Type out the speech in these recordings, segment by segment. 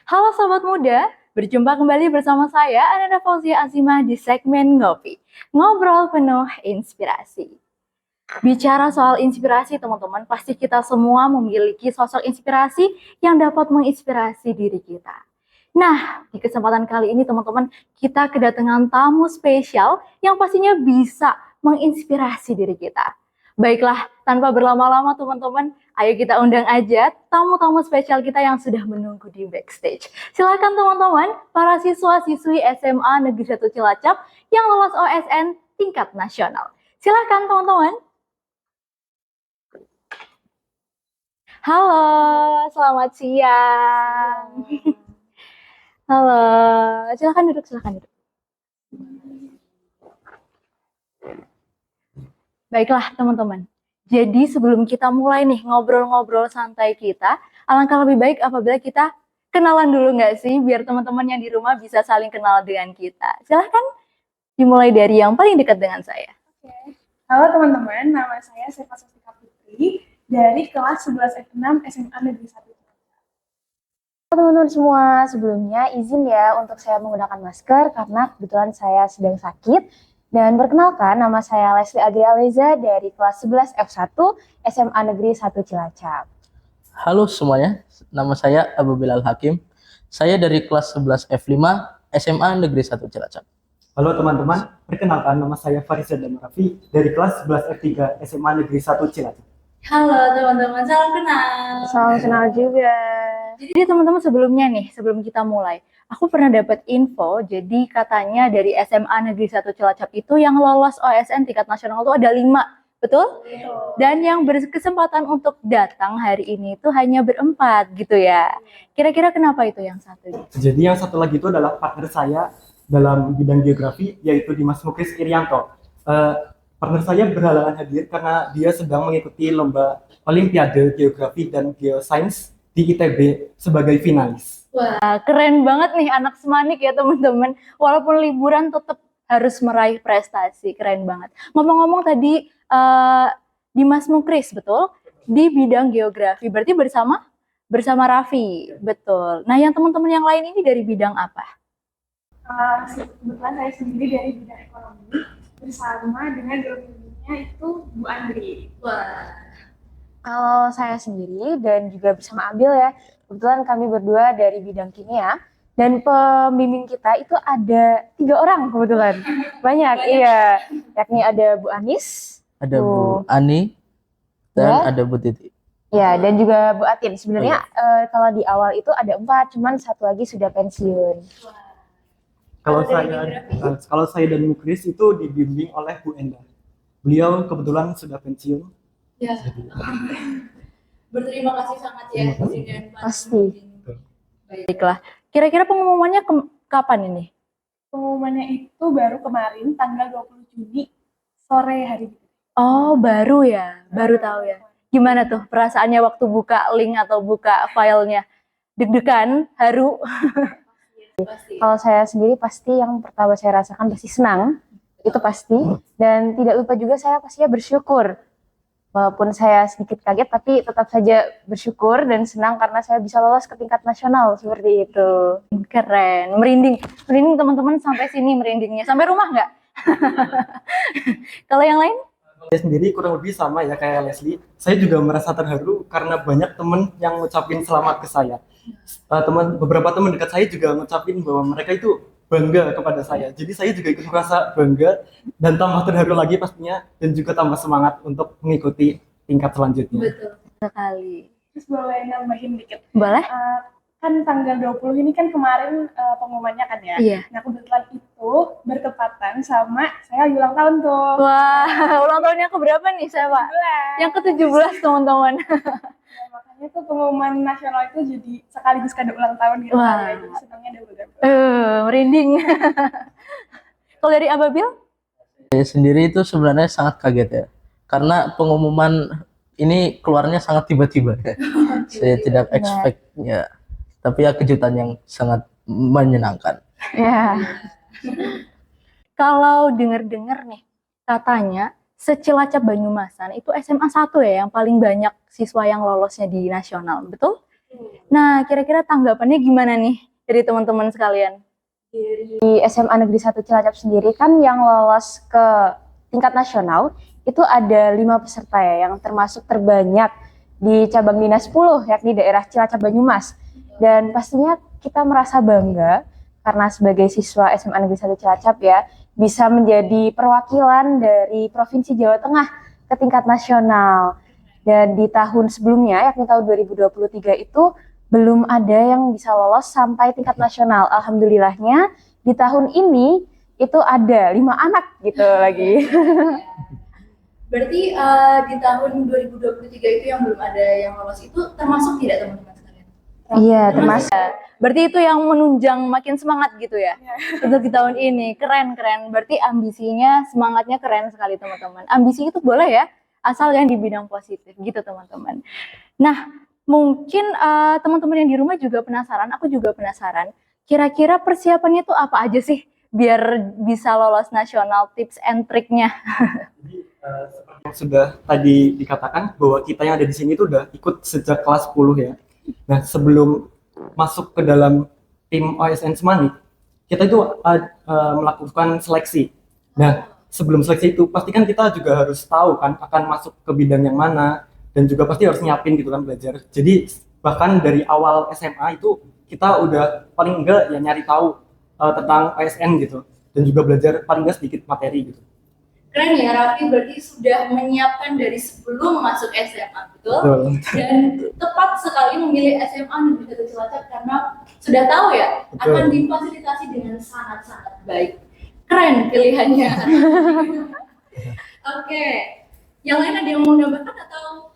Halo Sobat Muda, berjumpa kembali bersama saya Ananda Fauzia Azimah di segmen Ngopi, Ngobrol Penuh Inspirasi. Bicara soal inspirasi teman-teman, pasti kita semua memiliki sosok inspirasi yang dapat menginspirasi diri kita. Nah, di kesempatan kali ini teman-teman, kita kedatangan tamu spesial yang pastinya bisa menginspirasi diri kita. Baiklah, tanpa berlama-lama teman-teman, ayo kita undang aja tamu-tamu spesial kita yang sudah menunggu di backstage. Silakan teman-teman, para siswa-siswi SMA Negeri 1 Cilacap yang lolos OSN tingkat nasional. Silakan teman-teman. Halo, selamat siang. Halo, silakan duduk, silakan duduk. Baiklah teman-teman, jadi sebelum kita mulai nih ngobrol-ngobrol santai kita, alangkah lebih baik apabila kita kenalan dulu nggak sih, biar teman-teman yang di rumah bisa saling kenal dengan kita. Silahkan dimulai dari yang paling dekat dengan saya. Oke. Halo teman-teman, nama saya Sefa Sastika Putri dari kelas 11 F6 SMA Negeri 1. Halo teman-teman semua, sebelumnya izin ya untuk saya menggunakan masker karena kebetulan saya sedang sakit. Dan perkenalkan, nama saya Leslie Agrialeza dari kelas 11 F1 SMA Negeri 1 Cilacap. Halo semuanya, nama saya Abu Bilal Hakim. Saya dari kelas 11 F5 SMA Negeri 1 Cilacap. Halo teman-teman, perkenalkan nama saya Farizal Damarafi dari kelas 11 F3 SMA Negeri 1 Cilacap. Halo teman-teman, salam kenal. Salam kenal juga. Jadi teman-teman sebelum kita mulai, aku pernah dapat info, jadi katanya dari SMA Negeri 1 Cilacap itu yang lolos OSN tingkat nasional itu ada 5, betul? Dan yang berkesempatan untuk datang hari ini itu hanya berempat gitu ya. Kira-kira kenapa itu yang satu? Jadi yang satu lagi itu adalah partner saya dalam bidang geografi, yaitu Dimas Mukris Irianto. Partner saya berhalangan hadir karena dia sedang mengikuti lomba Olimpiade Geografi dan Geosains di ITB sebagai finalis. Wah, keren banget nih anak Semanik ya teman-teman. Walaupun liburan tetap harus meraih prestasi, keren banget. Ngomong-ngomong tadi Dimas Mukris, betul? Di bidang geografi, berarti bersama Raffi, betul. Nah, yang teman-teman yang lain ini dari bidang apa? Kebetulan saya sendiri dari bidang ekonomi bersama dengan dosennya itu Bu Andri. Wah, Kalau saya sendiri dan juga bersama Abil ya, kebetulan kami berdua dari bidang kimia. Dan pembimbing kita itu ada 3 orang kebetulan. Banyak, iya. Yakni ada Bu Anis, Ada Bu Ani dan Ya. ada Bu Titi. ya, dan juga Bu Atin. Sebenarnya kalau di awal itu ada 4, cuman satu lagi sudah pensiun. Kalau saya dan Mukris itu dibimbing oleh Bu Enda. Beliau kebetulan sudah pensiun. ya. Berterima kasih sangat ya Presiden. Pasti. Baiklah, kira-kira pengumumannya kapan ini? Pengumumannya itu baru kemarin tanggal 20 Juni sore hari ini. Oh, baru ya, baru tahu ya. Gimana tuh perasaannya waktu buka link atau buka filenya? Deg-degan, haru? Kalau saya sendiri pasti yang pertama saya rasakan pasti senang, itu pasti. Dan tidak lupa juga saya pastinya bersyukur. Walaupun saya sedikit kaget tapi tetap saja bersyukur dan senang karena saya bisa lolos ke tingkat nasional seperti itu. Keren, merinding teman-teman sampai sini merindingnya. Sampai rumah nggak? Kalau yang lain? Saya sendiri kurang lebih sama ya kayak Leslie. Saya juga merasa terharu karena banyak teman yang ngucapin selamat ke saya. Beberapa teman dekat saya juga ngucapin bahwa mereka itu bangga kepada saya. Jadi saya juga ikut merasa bangga dan tambah terharu lagi pastinya dan juga tambah semangat untuk mengikuti tingkat selanjutnya. Betul sekali. Terus boleh nambahin dikit. Boleh? Kan tanggal 20 ini kan kemarin pengumumannya kan ya. Iya. Nah kebetulan itu bertepatan sama saya lagi ulang tahun tuh. Wah, ulang tahun yang keberapa nih saya, Pak? 17. Yang ke-17 teman-teman. Nah, makanya tuh pengumuman nasional itu jadi sekaligus kado ulang tahun gitu. Wah. Ya. Jadi senangnya double-double. Merinding. Kalau dari Ababil? Saya sendiri itu sebenarnya sangat kaget ya. Karena pengumuman ini keluarnya sangat tiba-tiba ya. Saya tidak expect ya. Tapi ya kejutan yang sangat menyenangkan. Ya. Kalau denger-denger nih, katanya se-Cilacap Banyumasan itu SMA 1 ya yang paling banyak siswa yang lolosnya di nasional, betul? Nah, kira-kira tanggapannya gimana nih dari teman-teman sekalian? Di SMA Negeri 1 Cilacap sendiri kan yang lolos ke tingkat nasional itu ada 5 peserta ya, yang termasuk terbanyak di cabang Dinas 10 yakni daerah Cilacap Banyumas. Dan pastinya kita merasa bangga karena sebagai siswa SMA Negeri 1 Cilacap ya bisa menjadi perwakilan dari Provinsi Jawa Tengah ke tingkat nasional. Dan di tahun sebelumnya yakni tahun 2023 itu belum ada yang bisa lolos sampai tingkat nasional. Alhamdulillahnya di tahun ini itu ada 5 anak gitu lagi. Berarti di tahun 2023 itu yang belum ada yang lolos itu termasuk tidak teman-teman sekalian? Iya, termasuk. Berarti itu yang menunjang makin semangat gitu ya untuk di tahun ini. Keren. Berarti ambisinya, semangatnya keren sekali teman-teman. Ambisi itu boleh ya, asal yang di bidang positif gitu teman-teman. Nah, mungkin teman-teman yang di rumah juga penasaran, aku juga penasaran. Kira-kira persiapannya tuh apa aja sih biar bisa lolos nasional, tips and triknya? Seperti yang sudah tadi dikatakan bahwa kita yang ada di sini itu udah ikut sejak kelas 10 ya. Nah, sebelum masuk ke dalam tim OSN Semani, kita itu melakukan seleksi. Nah, sebelum seleksi itu pasti kan kita juga harus tahu kan akan masuk ke bidang yang mana, dan juga pasti harus nyiapin gitu kan belajar. Jadi bahkan dari awal SMA itu kita udah paling enggak ya nyari tahu tentang OSN gitu, dan juga belajar paling enggak sedikit materi gitu. Keren ya, Raffi berarti sudah menyiapkan dari sebelum masuk SMA, betul? Betul. Dan tepat sekali memilih SMA Negeri 1 Cilacap karena sudah tahu ya Betul. akan difasilitasi dengan sangat-sangat baik. Keren pilihannya. Oke, yang lain ada yang mau menambahkan atau?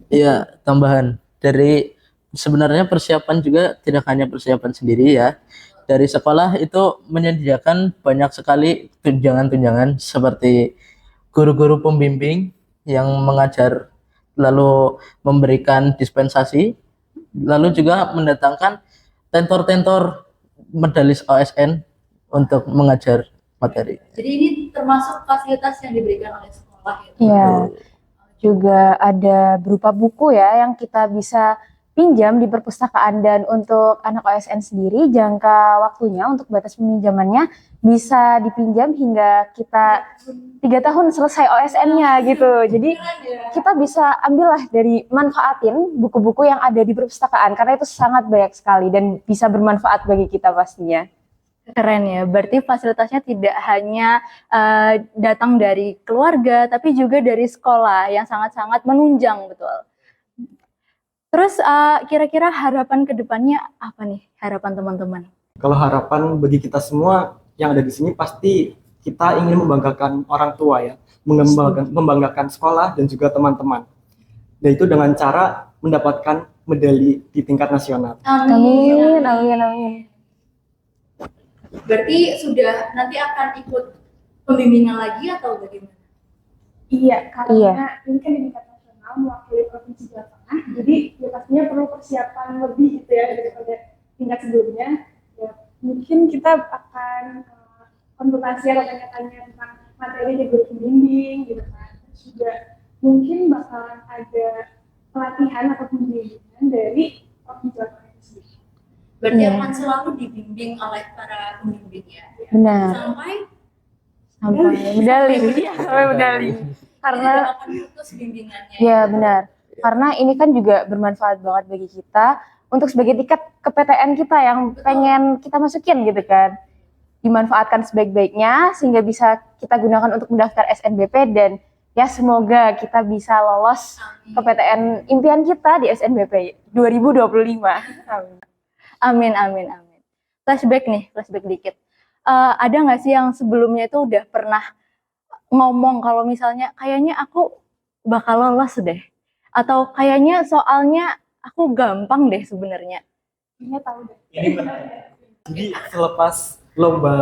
Iya, tambahan dari sebenarnya persiapan juga tidak hanya persiapan sendiri ya. Dari sekolah itu menyediakan banyak sekali tunjangan-tunjangan seperti guru-guru pembimbing yang mengajar lalu memberikan dispensasi, lalu juga mendatangkan tentor-tentor medalis OSN untuk mengajar materi. Jadi ini termasuk fasilitas yang diberikan oleh sekolah ya? Iya. Juga ada berupa buku ya yang kita bisa pinjam di perpustakaan, dan untuk anak OSN sendiri jangka waktunya untuk batas peminjamannya bisa dipinjam hingga kita 3 tahun selesai OSN-nya gitu. Jadi kita bisa ambillah dari manfaatin buku-buku yang ada di perpustakaan karena itu sangat banyak sekali dan bisa bermanfaat bagi kita pastinya. Keren ya, berarti fasilitasnya tidak hanya datang dari keluarga, tapi juga dari sekolah yang sangat-sangat menunjang, betul. Terus kira-kira harapan kedepannya apa nih, harapan teman-teman? Kalau harapan bagi kita semua yang ada di sini pasti kita ingin membanggakan orang tua ya, membanggakan sekolah dan juga teman-teman. Dan itu dengan cara mendapatkan medali di tingkat nasional. Amin, amin, amin. Berarti sudah nanti akan ikut pembimbingan lagi atau bagaimana? Iya, karena ini kan di tingkat nasional mewakili Provinsi Jawa Tengah, jadi ya pastinya perlu persiapan lebih gitu ya daripada tingkat sebelumnya. Ya, mungkin kita akan konsultasi atau tanya-tanya tentang materi dari guru pembimbing gitu kan. Terus juga mungkin bakalan ada pelatihan atau pembimbingan dari Provinsi Jawa Tengah itu sendiri. Berarti Iya. akan selalu dibimbing oleh para pembimbing ya? Benar. Sampai Sampai medali. Karena tidak akan putus bimbingannya. ya benar. Karena ini kan juga bermanfaat banget bagi kita untuk sebagai tiket ke PTN kita yang pengen kita masukin gitu kan. Dimanfaatkan sebaik-baiknya sehingga bisa kita gunakan untuk mendaftar SNBP, dan ya semoga kita bisa lolos ke PTN impian kita di SNBP 2025. Amin. Amin. Flashback dikit. Ada nggak sih yang sebelumnya itu udah pernah ngomong kalau misalnya kayaknya aku bakal lolos deh, atau kayaknya soalnya aku gampang deh sebenarnya? Kayaknya tahu deh. Ini benar. Jadi selepas lomba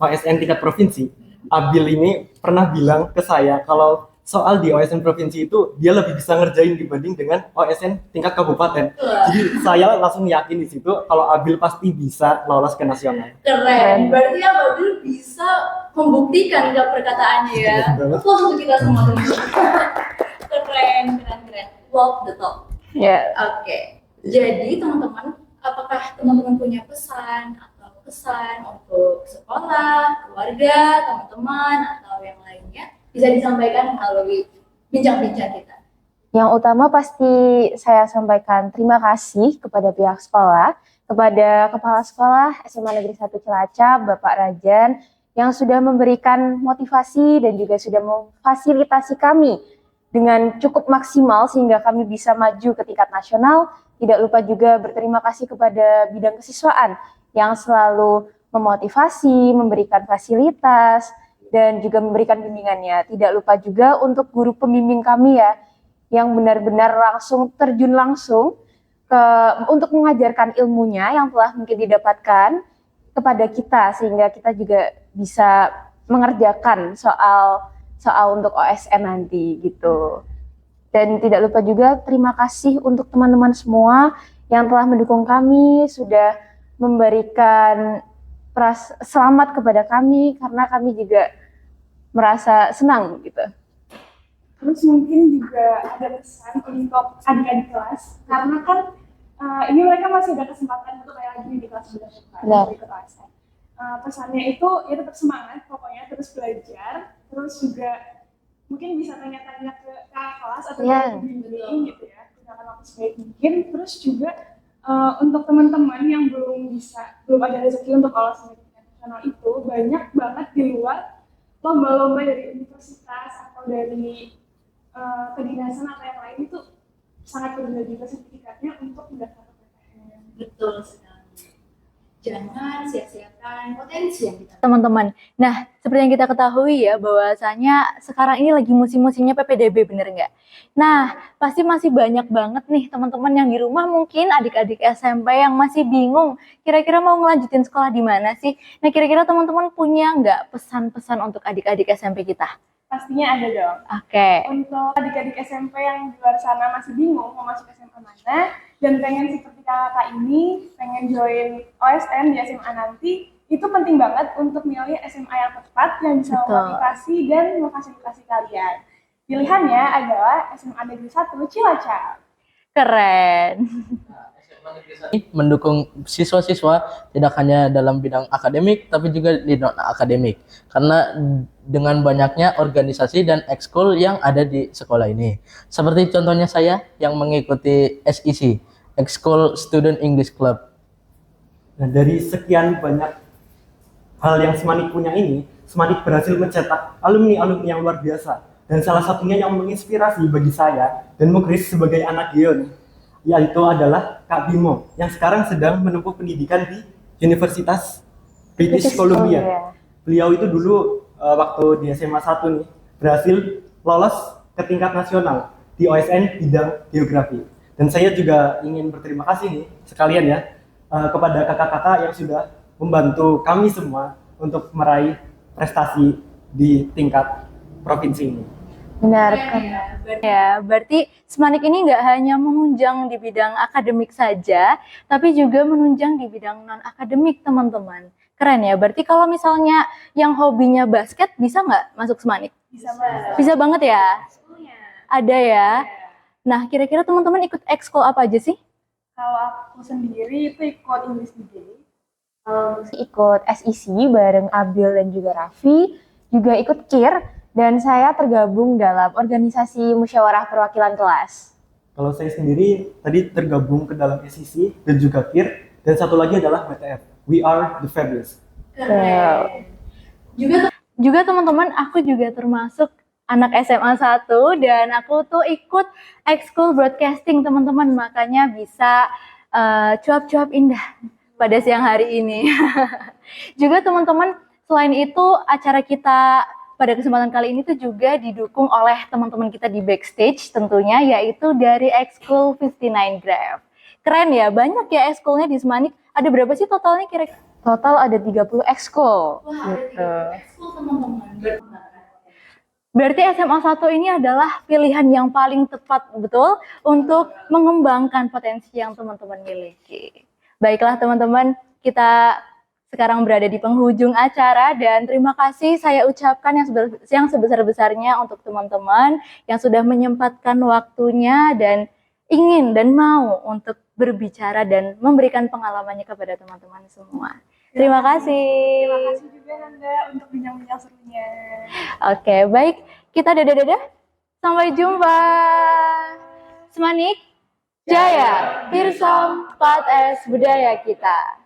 OSN tingkat provinsi, Abil ini pernah bilang ke saya kalau soal di OSN provinsi itu dia lebih bisa ngerjain dibanding dengan OSN tingkat kabupaten. Jadi saya langsung yakin di situ kalau Abil pasti bisa lolos ke nasional. Keren. Berarti Abil bisa membuktikan ke perkataannya ya. Close untuk kita semua teman-teman. Keren. Love the talk. Ya. Oke. Jadi teman-teman, apakah teman-teman punya pesan atau kesan untuk sekolah, keluarga, teman-teman, atau yang lainnya? Bisa disampaikan melalui bincang-bincang kita. Yang utama pasti saya sampaikan terima kasih kepada pihak sekolah, kepada Kepala Sekolah SMA Negeri 1 Cilacap, Bapak Rajan, yang sudah memberikan motivasi dan juga sudah memfasilitasi kami dengan cukup maksimal sehingga kami bisa maju ke tingkat nasional. Tidak lupa juga berterima kasih kepada bidang kesiswaan yang selalu memotivasi, memberikan fasilitas, dan juga memberikan bimbingannya. Tidak lupa juga untuk guru pembimbing kami ya, yang benar-benar langsung terjun langsung untuk mengajarkan ilmunya yang telah mungkin didapatkan kepada kita sehingga kita juga bisa mengerjakan soal untuk OSN nanti gitu. Dan tidak lupa juga terima kasih untuk teman-teman semua yang telah mendukung kami, sudah memberikan selamat kepada kami karena kami juga merasa senang gitu. Terus mungkin juga ada pesan untuk adik-adik kelas, karena kan ini mereka masih ada kesempatan untuk kayak lagi di kelas berikutnya ikut OSN. Pesannya itu ya tetap semangat, pokoknya terus belajar, terus juga mungkin bisa tanya-tanya ke kakak kelas atau ke bimbing gitu ya, gunakan waktu sebaik mungkin. Terus juga untuk teman-teman yang belum ada rezeki untuk lolos nasional itu, banyak banget di luar lomba-lomba dari universitas atau dari kedinasan atau yang lain itu sangat berguna juga sertifikatnya untuk mendaftar ke PTN. Betul sekali. Jangan sia-siakan potensi yang kita. Teman-teman, nah seperti yang kita ketahui ya bahwasanya sekarang ini lagi musim-musimnya PPDB, bener nggak? Nah pasti masih banyak banget nih teman-teman yang di rumah mungkin adik-adik SMP yang masih bingung kira-kira mau ngelanjutin sekolah di mana sih? Nah kira-kira teman-teman punya nggak pesan-pesan untuk adik-adik SMP kita? Pastinya ada dong. Oke. Untuk adik-adik SMP yang di luar sana masih bingung mau masuk SMA mana dan pengen seperti kakak ini, pengen join OSN di SMA nanti, itu penting banget untuk milih SMA yang tepat yang bisa memotivasi dan memfasilitasi kalian. Pilihannya adalah SMA Negeri 1 Cilacap. Keren. Mendukung siswa-siswa tidak hanya dalam bidang akademik tapi juga di non akademik karena dengan banyaknya organisasi dan ekskul yang ada di sekolah ini, seperti contohnya saya yang mengikuti SEC, Ekskul Student English Club. Nah, dari sekian banyak hal yang Semanik punya ini, Semanik berhasil mencetak alumni-alumni yang luar biasa, dan salah satunya yang menginspirasi bagi saya dan Mukris sebagai anak Gion, yaitu adalah Kak Bimo yang sekarang sedang menempuh pendidikan di Universitas British Columbia. Beliau itu dulu waktu di SMA 1 nih berhasil lolos ke tingkat nasional di OSN bidang geografi. Dan saya juga ingin berterima kasih nih sekalian ya kepada kakak-kakak yang sudah membantu kami semua untuk meraih prestasi di tingkat provinsi ini. Benar kan? Ya, berarti Semanik ini nggak hanya menunjang di bidang akademik saja, tapi juga menunjang di bidang non-akademik, teman-teman. Keren ya, berarti kalau misalnya yang hobinya basket, bisa nggak masuk Semanik? Bisa banget. Bisa banget ya? Ada ya? Nah, kira-kira teman-teman ikut ekskul apa aja sih? Kalau aku sendiri itu ikut English DJ. Ikut SEC bareng Abil dan juga Raffi, juga ikut KIR, dan saya tergabung dalam organisasi musyawarah perwakilan kelas. Kalau saya sendiri tadi tergabung ke dalam SEC dan juga KIR, dan satu lagi adalah WTF, We Are The Fabulous. Keren. Juga teman-teman, aku juga termasuk anak SMA 1 dan aku tuh ikut ekskul broadcasting, teman-teman, makanya bisa cuap-cuap indah pada siang hari ini. Juga teman-teman, selain itu acara kita pada kesempatan kali ini tuh juga didukung oleh teman-teman kita di backstage tentunya, yaitu dari ekskul 59 Graph. Keren ya, banyak ya ekskulnya di Semanik. Ada berapa sih totalnya kira-kira? Total ada 30 ekskul. Wah, gitu. ada 30 ekskul, teman-teman. Berarti SMA 1 ini adalah pilihan yang paling tepat, betul, untuk mengembangkan potensi yang teman-teman miliki. Baiklah teman-teman, kita sekarang berada di penghujung acara dan terima kasih saya ucapkan yang sebesar-besarnya untuk teman-teman yang sudah menyempatkan waktunya dan ingin dan mau untuk berbicara dan memberikan pengalamannya kepada teman-teman semua. Terima kasih. Terima kasih juga Nanda untuk bincang-bincang serunya. Oke, baik. Kita dadah-dadah. Sampai jumpa. Semanik Jaya, Pirsam 4S Budaya kita.